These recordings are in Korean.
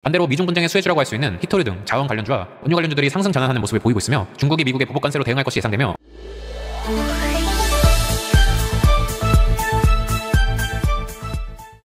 반대로 미중 분쟁의 수혜주라고 할 수 있는 히토류 등 자원 관련주와 원유 관련주들이 상승 전환하는 모습을 보이고 있으며 중국이 미국의 보복 관세로 대응할 것이 예상되며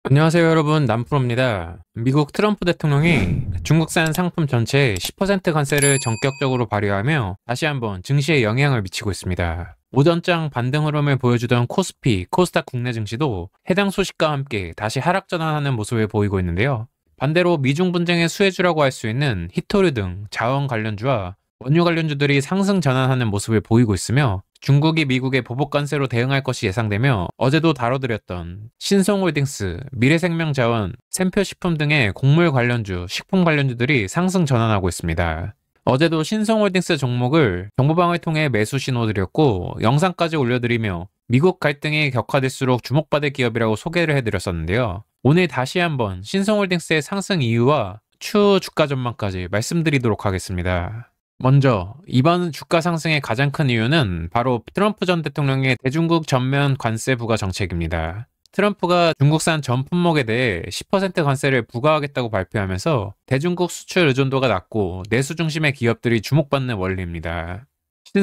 안녕하세요 여러분, 남프로입니다. 미국 트럼프 대통령이 중국산 상품 전체에 10% 관세를 전격적으로 발효하며 다시 한번 증시에 영향을 미치고 있습니다. 오전장 반등 흐름을 보여주던 코스피, 코스닥 국내 증시도 해당 소식과 함께 다시 하락 전환하는 모습을 보이고 있는데요. 반대로 미중 분쟁의 수혜주라고 할 수 있는 히토류 등 자원 관련주와 원유 관련주들이 상승 전환하는 모습을 보이고 있으며 중국이 미국의 보복 관세로 대응할 것이 예상되며 어제도 다뤄드렸던 신성홀딩스, 미래생명자원, 샘표식품 등의 곡물 관련주, 식품 관련주들이 상승 전환하고 있습니다. 어제도 신성홀딩스 종목을 정보방을 통해 매수 신호 드렸고 영상까지 올려드리며 미국 갈등이 격화될수록 주목받을 기업이라고 소개를 해드렸었는데요. 오늘 다시 한번 신성홀딩스의 상승 이유와 추후 주가 전망까지 말씀드리도록 하겠습니다. 먼저 이번 주가 상승의 가장 큰 이유는 바로 트럼프 전 대통령의 대중국 전면 관세 부과 정책입니다. 트럼프가 중국산 전 품목에 대해 10% 관세를 부과하겠다고 발표하면서 대중국 수출 의존도가 낮고 내수 중심의 기업들이 주목받는 원리입니다.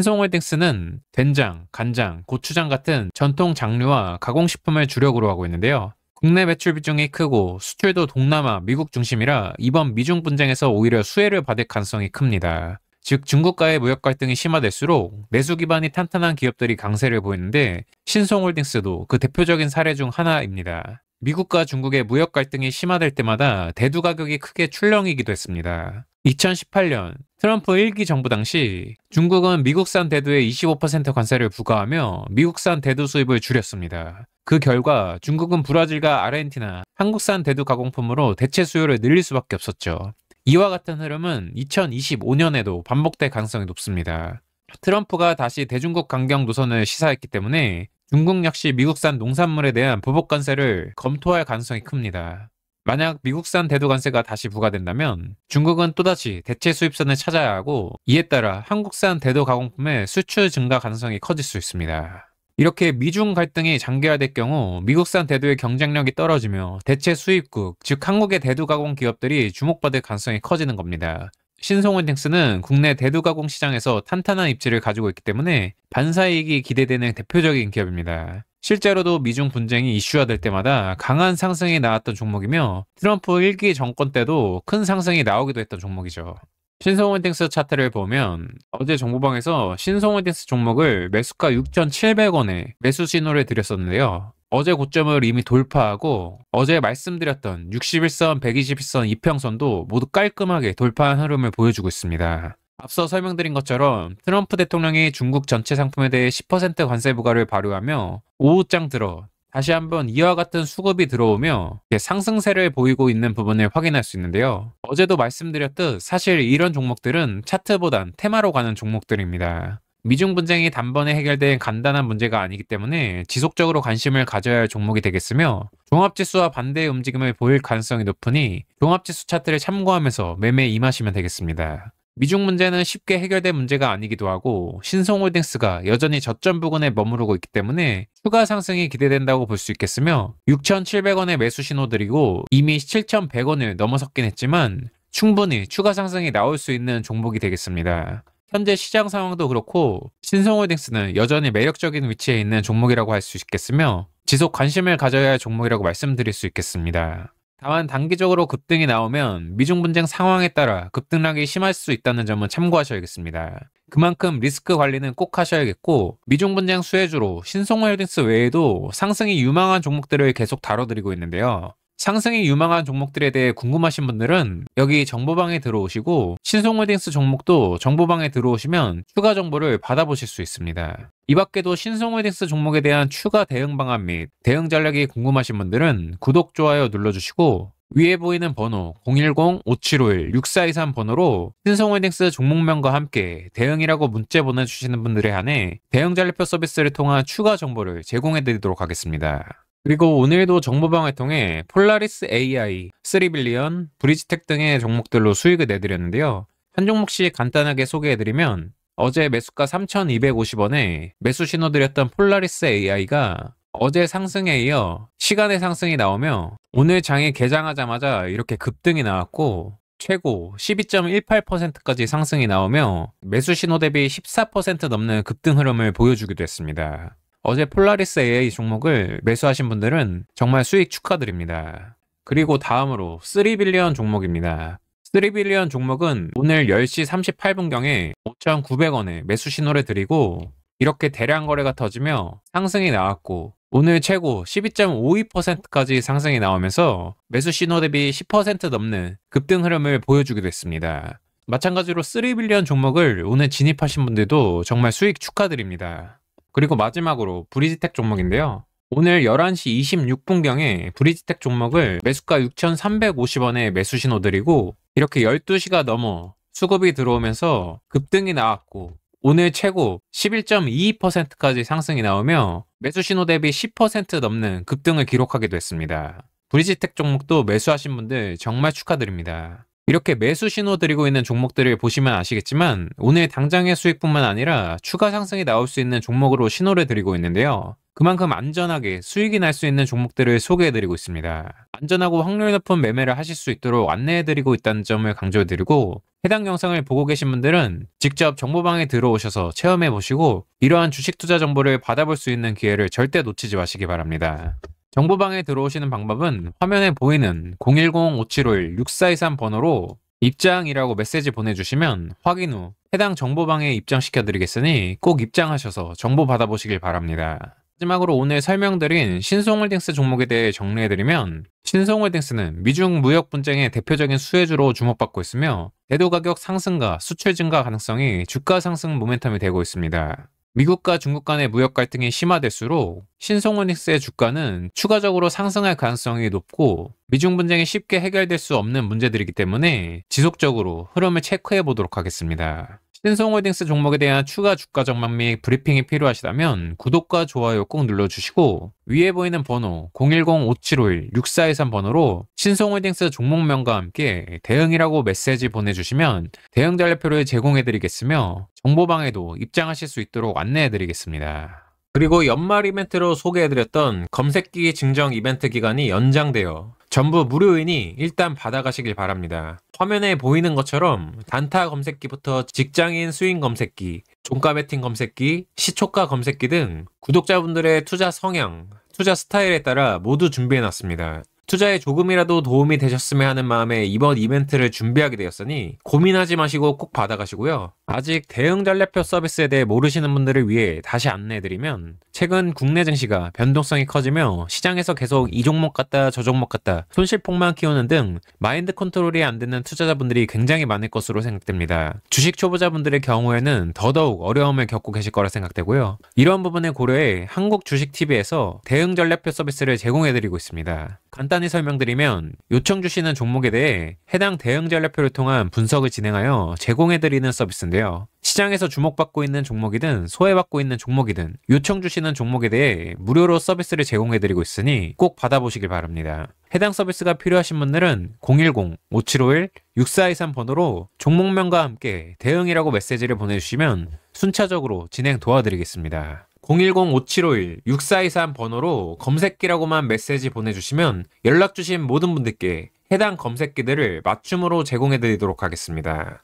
신성홀딩스는 된장, 간장, 고추장 같은 전통 장류와 가공식품을 주력으로 하고 있는데요. 국내 매출 비중이 크고 수출도 동남아, 미국 중심이라 이번 미중 분쟁에서 오히려 수혜를 받을 가능성이 큽니다. 즉 중국과의 무역 갈등이 심화될수록 내수 기반이 탄탄한 기업들이 강세를 보이는데 신성홀딩스도 그 대표적인 사례 중 하나입니다. 미국과 중국의 무역 갈등이 심화될 때마다 대두 가격이 크게 출렁이기도 했습니다. 2018년 트럼프 1기 정부 당시 중국은 미국산 대두에 25% 관세를 부과하며 미국산 대두 수입을 줄였습니다. 그 결과 중국은 브라질과 아르헨티나, 한국산 대두 가공품으로 대체 수요를 늘릴 수밖에 없었죠. 이와 같은 흐름은 2025년에도 반복될 가능성이 높습니다. 트럼프가 다시 대중국 강경 노선을 시사했기 때문에 중국 역시 미국산 농산물에 대한 보복 관세를 검토할 가능성이 큽니다. 만약 미국산 대두 관세가 다시 부과된다면 중국은 또다시 대체 수입선을 찾아야 하고 이에 따라 한국산 대두 가공품의 수출 증가 가능성이 커질 수 있습니다. 이렇게 미중 갈등이 장기화될 경우 미국산 대두의 경쟁력이 떨어지며 대체 수입국, 즉 한국의 대두 가공 기업들이 주목받을 가능성이 커지는 겁니다. 신성홀딩스는 국내 대두 가공 시장에서 탄탄한 입지를 가지고 있기 때문에 반사이익이 기대되는 대표적인 기업입니다. 실제로도 미중 분쟁이 이슈화될 때마다 강한 상승이 나왔던 종목이며 트럼프 1기 정권 때도 큰 상승이 나오기도 했던 종목이죠. 신성홀딩스 차트를 보면 어제 정보방에서 신성홀딩스 종목을 매수가 6,700원에 매수 신호를 드렸었는데요. 어제 고점을 이미 돌파하고 어제 말씀드렸던 61선, 121선, 이평선도 모두 깔끔하게 돌파한 흐름을 보여주고 있습니다. 앞서 설명드린 것처럼 트럼프 대통령이 중국 전체 상품에 대해 10% 관세 부과를 발효하며 오후장 들어 다시 한번 이와 같은 수급이 들어오며 상승세를 보이고 있는 부분을 확인할 수 있는데요. 어제도 말씀드렸듯 사실 이런 종목들은 차트보단 테마로 가는 종목들입니다. 미중 분쟁이 단번에 해결된 간단한 문제가 아니기 때문에 지속적으로 관심을 가져야 할 종목이 되겠으며 종합지수와 반대의 움직임을 보일 가능성이 높으니 종합지수 차트를 참고하면서 매매에 임하시면 되겠습니다. 미중 문제는 쉽게 해결된 문제가 아니기도 하고 신성홀딩스가 여전히 저점 부근에 머무르고 있기 때문에 추가 상승이 기대된다고 볼 수 있겠으며 6,700원에 매수 신호 드리고 이미 7,100원을 넘어섰긴 했지만 충분히 추가 상승이 나올 수 있는 종목이 되겠습니다. 현재 시장 상황도 그렇고 신성홀딩스는 여전히 매력적인 위치에 있는 종목이라고 할 수 있겠으며 지속 관심을 가져야 할 종목이라고 말씀드릴 수 있겠습니다. 다만 단기적으로 급등이 나오면 미중 분쟁 상황에 따라 급등락이 심할 수 있다는 점은 참고하셔야겠습니다. 그만큼 리스크 관리는 꼭 하셔야겠고 미중 분쟁 수혜주로 신성홀딩스 외에도 상승이 유망한 종목들을 계속 다뤄드리고 있는데요. 상승이 유망한 종목들에 대해 궁금하신 분들은 여기 정보방에 들어오시고 신성홀딩스 종목도 정보방에 들어오시면 추가 정보를 받아보실 수 있습니다. 이 밖에도 신성홀딩스 종목에 대한 추가 대응 방안 및 대응 전략이 궁금하신 분들은 구독, 좋아요 눌러주시고 위에 보이는 번호 010-5751-6423 번호로 신성홀딩스 종목명과 함께 대응이라고 문자 보내주시는 분들에 한해 대응 전략표 서비스를 통한 추가 정보를 제공해드리도록 하겠습니다. 그리고 오늘도 정보방을 통해 폴라리스 AI, 3빌리언, 브리지텍 등의 종목들로 수익을 내드렸는데요. 한 종목씩 간단하게 소개해드리면 어제 매수가 3,250원에 매수 신호 드렸던 폴라리스 AI가 어제 상승에 이어 시간의 상승이 나오며 오늘 장이 개장하자마자 이렇게 급등이 나왔고 최고 12.18%까지 상승이 나오며 매수 신호 대비 14% 넘는 급등 흐름을 보여주기도 했습니다. 어제 폴라리스 AI 종목을 매수하신 분들은 정말 수익 축하드립니다. 그리고 다음으로 3빌리언 종목입니다. 3빌리언 종목은 오늘 10시 38분경에 5,900원에 매수 신호를 드리고 이렇게 대량 거래가 터지며 상승이 나왔고 오늘 최고 12.52%까지 상승이 나오면서 매수 신호 대비 10% 넘는 급등 흐름을 보여주기도 했습니다. 마찬가지로 3빌리언 종목을 오늘 진입하신 분들도 정말 수익 축하드립니다. 그리고 마지막으로 브리지텍 종목인데요. 오늘 11시 26분경에 브리지텍 종목을 매수가 6,350원에 매수 신호 드리고 이렇게 12시가 넘어 수급이 들어오면서 급등이 나왔고 오늘 최고 11.22%까지 상승이 나오며 매수 신호 대비 10% 넘는 급등을 기록하기도 했습니다. 브리지텍 종목도 매수하신 분들 정말 축하드립니다. 이렇게 매수 신호 드리고 있는 종목들을 보시면 아시겠지만 오늘 당장의 수익뿐만 아니라 추가 상승이 나올 수 있는 종목으로 신호를 드리고 있는데요. 그만큼 안전하게 수익이 날 수 있는 종목들을 소개해드리고 있습니다. 안전하고 확률 높은 매매를 하실 수 있도록 안내해드리고 있다는 점을 강조해드리고 해당 영상을 보고 계신 분들은 직접 정보방에 들어오셔서 체험해보시고 이러한 주식 투자 정보를 받아볼 수 있는 기회를 절대 놓치지 마시기 바랍니다. 정보방에 들어오시는 방법은 화면에 보이는 010-5751-6423 번호로 입장이라고 메시지 보내주시면 확인 후 해당 정보방에 입장시켜 드리겠으니 꼭 입장하셔서 정보 받아보시길 바랍니다. 마지막으로 오늘 설명드린 신송홀딩스 종목에 대해 정리해드리면 신송홀딩스는 미중 무역 분쟁의 대표적인 수혜주로 주목받고 있으며 대도 가격 상승과 수출 증가 가능성이 주가 상승 모멘텀이 되고 있습니다. 미국과 중국 간의 무역 갈등이 심화될수록 신송홀딩스의 주가는 추가적으로 상승할 가능성이 높고 미중 분쟁이 쉽게 해결될 수 없는 문제들이기 때문에 지속적으로 흐름을 체크해 보도록 하겠습니다. 신송홀딩스 종목에 대한 추가 주가 전망 및 브리핑이 필요하시다면 구독과 좋아요 꼭 눌러주시고 위에 보이는 번호 010-5751-6423 번호로 신송홀딩스 종목명과 함께 대응이라고 메시지 보내주시면 대응 전략표를 제공해드리겠으며 정보방에도 입장하실 수 있도록 안내해드리겠습니다. 그리고 연말 이벤트로 소개해드렸던 검색기 증정 이벤트 기간이 연장되어 전부 무료이니 일단 받아가시길 바랍니다. 화면에 보이는 것처럼 단타 검색기부터 직장인 수익 검색기, 종가 베팅 검색기, 시초가 검색기 등 구독자분들의 투자 성향, 투자 스타일에 따라 모두 준비해놨습니다. 투자에 조금이라도 도움이 되셨으면 하는 마음에 이번 이벤트를 준비하게 되었으니 고민하지 마시고 꼭 받아가시고요. 아직 대응 전략표 서비스에 대해 모르시는 분들을 위해 다시 안내해드리면 최근 국내 증시가 변동성이 커지며 시장에서 계속 이 종목 같다 저 종목 같다 손실폭만 키우는 등 마인드 컨트롤이 안 되는 투자자분들이 굉장히 많을 것으로 생각됩니다. 주식 초보자분들의 경우에는 더더욱 어려움을 겪고 계실 거라 생각되고요. 이런 부분을 고려해 한국주식TV에서 대응 전략표 서비스를 제공해드리고 있습니다. 간단히 설명드리면 요청 주시는 종목에 대해 해당 대응 전략표를 통한 분석을 진행하여 제공해드리는 서비스인데요. 시장에서 주목받고 있는 종목이든 소외받고 있는 종목이든 요청 주시는 종목에 대해 무료로 서비스를 제공해드리고 있으니 꼭 받아보시길 바랍니다. 해당 서비스가 필요하신 분들은 010-5751-6423 번호로 종목명과 함께 대응이라고 메시지를 보내주시면 순차적으로 진행 도와드리겠습니다. 010-5751-6423 번호로 검색기라고만 메시지 보내주시면 연락 주신 모든 분들께 해당 검색기들을 맞춤으로 제공해드리도록 하겠습니다.